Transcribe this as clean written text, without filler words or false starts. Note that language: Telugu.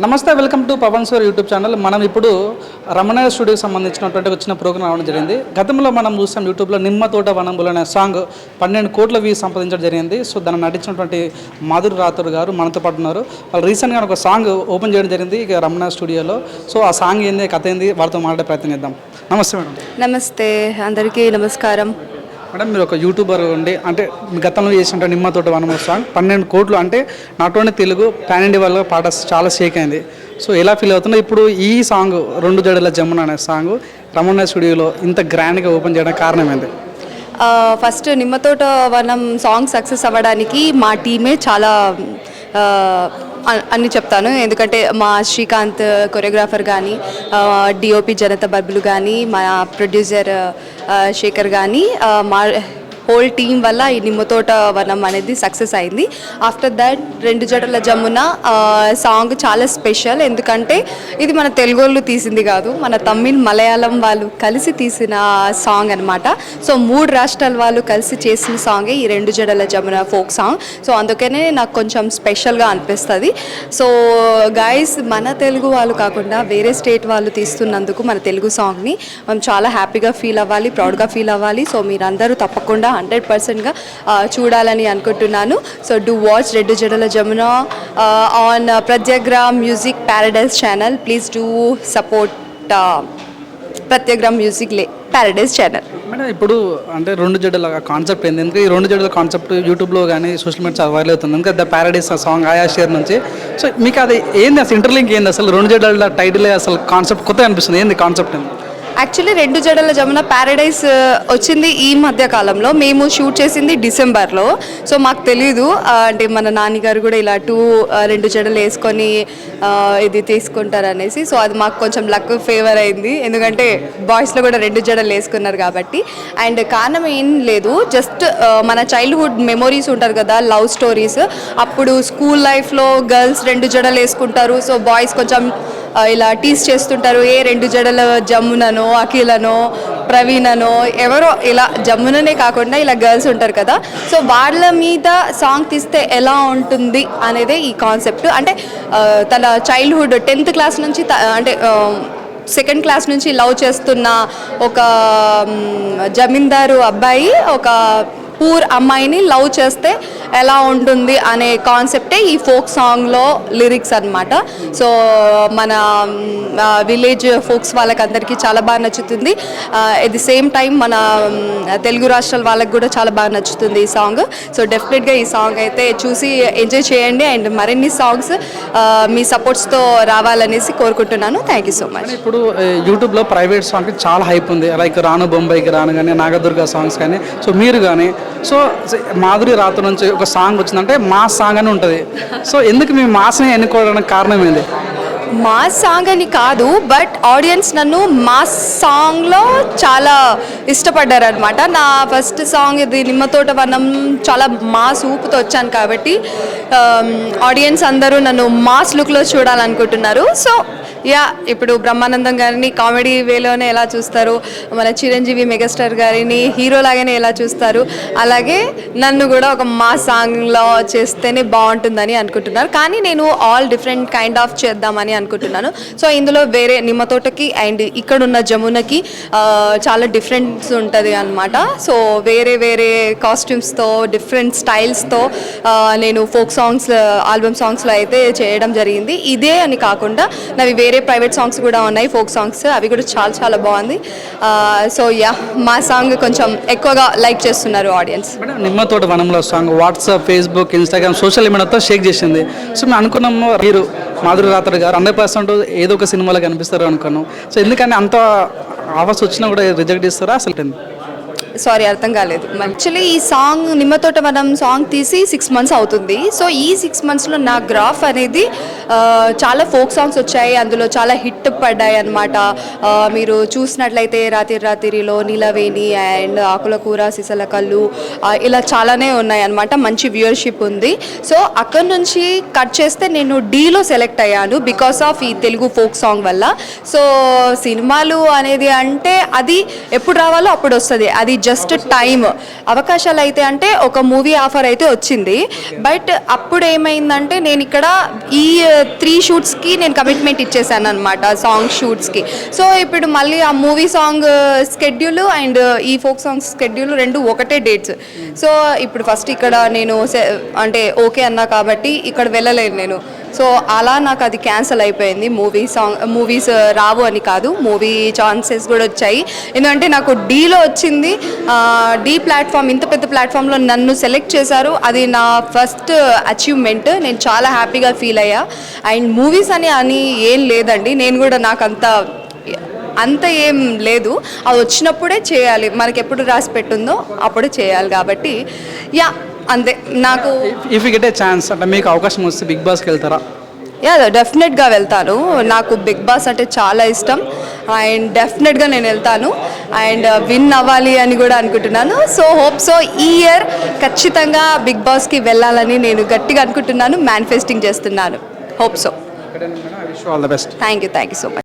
నమస్తే, welcome to Pavan sir YouTube channel. మనం ఇప్పుడు రమణ స్టూడియోకి సంబంధించినటువంటి ఒక చిన్న ప్రోగ్రామ్ రావడం జరిగింది. గతంలో మనం చూసాం యూట్యూబ్లో నిమ్మ తోట వనంబులు అనే సాంగ్ 12 కోట్ల వ్యూస్ సంపాదించడం జరిగింది. సో దాన్ని నటించినటువంటి మాధురి రాథోడ్ గారు మనతో పాటు ఉన్నారు. వాళ్ళు రీసెంట్గా ఒక సాంగ్ ఓపెన్ చేయడం జరిగింది ఇక రమణ స్టూడియోలో. సో ఆ సాంగ్ ఏంది, కథ ఏంది, వాళ్ళతో మాట్లాడే ప్రయత్నం చేద్దాం. నమస్తే మేడం. నమస్తే, అందరికీ నమస్కారం. మేడం, మీరు ఒక యూట్యూబర్ ఉండి అంటే గతంలో చేసిన నిమ్మ తోట వనము సాంగ్ 12 కోట్లు అంటే not only Telugu pan India వల్ల పాట చాలా షేక్ అయింది. సో ఎలా ఫీల్ అవుతున్నా ఇప్పుడు ఈ సాంగ్ 2 జడల జమున అనే సాంగ్ రమణ స్టూడియోలో ఇంత గ్రాండ్గా ఓపెన్ చేయడానికి కారణం ఏంటి? ఫస్ట్ నిమ్మతోట వనం సాంగ్ సక్సెస్ అవ్వడానికి మా టీమే చాలా అన్ని చెప్తాను. ఎందుకంటే మా శ్రీకాంత్ కొరియోగ్రాఫర్ కానీ, డిఓపి జనత బర్బులు కానీ, మా ప్రొడ్యూసర్ శేఖర్ కానీ, మా హోల్ టీమ్ వల్ల ఈ నిమ్మతోట వనం అనేది సక్సెస్ అయింది. After that 2 Jadala Jamuna song చాలా స్పెషల్. ఎందుకంటే ఇది మన తెలుగు వాళ్ళు తీసింది కాదు, మన తమిళ్ మలయాళం వాళ్ళు కలిసి తీసిన సాంగ్ అనమాట. సో 3 రాష్ట్రాల వాళ్ళు కలిసి చేసిన సాంగే ఈ 2 Jadala Jamuna folk song. So అందుకనే నాకు కొంచెం స్పెషల్గా అనిపిస్తుంది. సో గైస్, మన తెలుగు వాళ్ళు కాకుండా వేరే స్టేట్ వాళ్ళు తీస్తున్నందుకు మన తెలుగు సాంగ్ని మనం చాలా హ్యాపీగా ఫీల్ అవ్వాలి, ప్రౌడ్గా ఫీల్ అవ్వాలి. సో మీరందరూ తప్పకుండా 100%గా చూడాలని అనుకుంటున్నాను. So do watch 2 Jadala Jamuna on Pratyagram music paradise channel. Please do support Pratyagram music paradise channel. Madam, ఇప్పుడు అంటే 2 జడల కాన్సెప్ట్ ఏంది? ఎందుకంటే ఈ 2 జడల కాన్సెప్ట్ యూట్యూబ్లో కానీ సోషల్ మీడియా చాలా వైరల్ అవుతుంది. ఎందుకంటే ద ప్యారడైజ్ సాంగ్ ఆయా షేర్ నుంచి. సో మీకు అది ఏంది, అసలు ఇంటర్లింక్ ఏంది, అసలు 2 జడల టైటిల్ అసలు కాన్సెప్ట్ కొత్తగా అనిపిస్తుంది. ఏంది కాన్సెప్ట్ ఏంది? యాక్చువల్లీ 2 జడల జమున ప్యారడైజ్ వచ్చింది ఈ మధ్య కాలంలో. మేము షూట్ చేసింది డిసెంబర్లో. సో మాకు తెలీదు, అంటే మన నాన్నగారు కూడా ఇలా 2 జడలు వేసుకొని ఇది తీసుకుంటారనేసి. సో అది మాకు కొంచెం లక్ ఫేవర్ అయింది, ఎందుకంటే బాయ్స్లో కూడా 2 జడలు వేసుకున్నారు కాబట్టి. అండ్ కారణం ఏం లేదు, జస్ట్ మన చైల్డ్హుడ్ మెమొరీస్ ఉంటారు కదా, లవ్ స్టోరీస్. అప్పుడు స్కూల్ లైఫ్లో గర్ల్స్ 2 జడలు వేసుకుంటారు. సో బాయ్స్ కొంచెం ఇలా టీస్ చేస్తుంటారు, 2 జడల జముననో, అఖిలనో, ప్రవీణనో, ఎవరో ఇలా జముననే కాకుండా ఇలా గర్ల్స్ ఉంటారు కదా. సో వాళ్ళ మీద సాంగ్ తీస్తే ఎలా ఉంటుంది అనేదే ఈ కాన్సెప్ట్. అంటే తన చైల్డ్హుడ్ 10th క్లాస్ నుంచి అంటే 2nd క్లాస్ నుంచి లవ్ చేస్తున్న ఒక జమీందారు అబ్బాయి ఒక పూర్ అమ్మాయిని లవ్ చేస్తే ఎలా ఉంటుంది అనే కాన్సెప్టే ఈ ఫోక్ సాంగ్లో లిరిక్స్ అనమాట. సో మన విలేజ్ ఫోక్స్ వాళ్ళకి అందరికీ చాలా బాగా నచ్చుతుంది. ఎట్ ది సేమ్ టైం మన తెలుగు రాష్ట్రాల వాళ్ళకి కూడా చాలా బాగా నచ్చుతుంది ఈ సాంగ్. సో డెఫినెట్గా ఈ సాంగ్ అయితే చూసి ఎంజాయ్ చేయండి. అండ్ మరిన్ని సాంగ్స్ మీ సపోర్ట్స్తో రావాలనేసి కోరుకుంటున్నాను. Thank you so much. ఇప్పుడు యూట్యూబ్లో ప్రైవేట్ సాంగ్ చాలా హైప్ ఉంది, లైక్ రాను బొంబాయికి రాను కానీ, నాగదుర్గ సాంగ్స్ కానీ. సో మీరు కానీ సో మాధురి రాథోడ్ నుంచి ఒక సాంగ్ వచ్చిందంటే మాస్ సాంగ్ అని ఉంటుంది. సో ఎందుకు మీ మాస్ని ఎన్నుకోవడానికి కారణం ఏంది? మాస్ సాంగ్ అని కాదు, బట్ ఆడియన్స్ నన్ను మాస్ సాంగ్లో చాలా ఇష్టపడ్డారు అనమాట. నా ఫస్ట్ సాంగ్ ఇది నిమ్మతోట వనం, చాలా మాస్ ఊపుతో వచ్చాను కాబట్టి ఆడియన్స్ అందరూ నన్ను మాస్ లుక్లో చూడాలనుకుంటున్నారు. సో ఇప్పుడు బ్రహ్మానందం గారిని కామెడీ వేలోనే ఎలా చూస్తారు, మన చిరంజీవి మెగాస్టార్ గారిని హీరో లాగానే ఎలా చూస్తారు, అలాగే నన్ను కూడా ఒక మాస్ సాంగ్లో చేస్తేనే బాగుంటుందని అనుకుంటున్నారు. కానీ నేను ఆల్ డిఫరెంట్ కైండ్ ఆఫ్ చేద్దామని అనుకుంటున్నాను. సో ఇందులో వేరే నిమ్మతోటకి అండ్ ఇక్కడున్న జమునకి చాలా డిఫరెన్స్ ఉంటుంది అనమాట. సో వేరే వేరే కాస్ట్యూమ్స్తో, డిఫరెంట్ స్టైల్స్తో నేను ఫోక్ సాంగ్స్ ఆల్బమ్ సాంగ్స్లో అయితే చేయడం జరిగింది. ఇదే అని కాకుండా నావి వేరే ప్రైవేట్ సాంగ్స్ కూడా ఉన్నాయి, ఫోక్ సాంగ్స్, అవి కూడా చాలా చాలా బాగుంది. సో మా సాంగ్ కొంచెం ఎక్కువగా లైక్ చేస్తున్నారు ఆడియన్స్. నిమ్మతోట వనంలో song WhatsApp, Facebook, Instagram, social మీడియాతో షేక్ చేసింది. సో మేము అనుకున్నాము మీరు మాధురి రాథోడ్ గారు 100% ఏదో ఒక సినిమాలో కనిపిస్తారు అనుకున్నాం. సో ఎందుకని అంత ఆఫర్స్ వచ్చినా కూడా రిజెక్ట్ చేస్తారా అసలు? సారీ, అర్థం కాలేదు. యాక్చువల్లీ ఈ సాంగ్ నిమ్మతోట వనం సాంగ్ తీసి 6 months అవుతుంది. సో ఈ 6 monthsలో నా గ్రాఫ్ అనేది చాలా ఫోక్ సాంగ్స్ వచ్చాయి, అందులో చాలా హిట్ పడ్డాయి అనమాట. మీరు చూసినట్లయితే రాత్రి రాత్రిలో, నీలవేణి అండ్ ఆకుల కూర, సిసల కళ్ళు, ఇలా చాలానే ఉన్నాయి అనమాట. మంచి వ్యూవర్షిప్ ఉంది. సో అక్కడ నుంచి కట్ చేస్తే నేను డీలో సెలెక్ట్ అయ్యాను బికాస్ ఆఫ్ ఈ తెలుగు ఫోక్ సాంగ్ వల్ల. సో సినిమాలు అనేది అంటే అది ఎప్పుడు రావాలో అప్పుడు వస్తుంది, అది జస్ట్ టైం అవకాశాలు అయితే అంటే ఒక మూవీ ఆఫర్ అయితే వచ్చింది. బట్ అప్పుడు ఏమైందంటే నేను ఇక్కడ ఈ 3 షూట్స్కి నేను కమిట్మెంట్ ఇచ్చేసాను అనమాట, సాంగ్ షూట్స్కి. సో ఇప్పుడు మళ్ళీ ఆ మూవీ సాంగ్ స్కెడ్యూల్ అండ్ ఈ ఫోక్ సాంగ్ స్కెడ్యూల్ రెండు ఒకటే డేట్స్. సో ఇప్పుడు ఫస్ట్ ఇక్కడ నేను అంటే ఓకే అన్నా కాబట్టి ఇక్కడ వెళ్ళలేను నేను. సో అలా నాకు అది క్యాన్సిల్ అయిపోయింది. మూవీస్ రావు అని కాదు, మూవీ ఛాన్సెస్ కూడా వచ్చాయి. ఎందుకంటే నాకు డీలో వచ్చింది, డీ ప్లాట్ఫామ్, ఇంత పెద్ద ప్లాట్ఫామ్లో నన్ను సెలెక్ట్ చేశారు. అది నా ఫస్ట్ అచీవ్మెంట్. నేను చాలా హ్యాపీగా ఫీల్ అయ్యా. అండ్ మూవీస్ అని ఏం లేదండి, నేను కూడా నాకు అంత ఏం లేదు, అది వచ్చినప్పుడే చేయాలి, మనకి ఎప్పుడు రాసి పెట్టుందో అప్పుడే చేయాలి. కాబట్టి యా అంతే. నాకు if you get a chance అంటే మీకు అవకాశం వస్తే బిగ్ బాస్కి వెళ్తారా? యా డెఫినెట్గా వెళ్తాను. నాకు బిగ్ బాస్ అంటే చాలా ఇష్టం అండ్ డెఫినెట్గా నేను వెళ్తాను అండ్ విన్ అవ్వాలి అని కూడా అనుకుంటున్నాను. సో హోప్ సో ఈ ఇయర్ ఖచ్చితంగా బిగ్ బాస్కి వెళ్ళాలని నేను గట్టిగా అనుకుంటున్నాను, మేనిఫెస్టింగ్ చేస్తున్నాను. Hope so. Wish all the best. Thank you so much.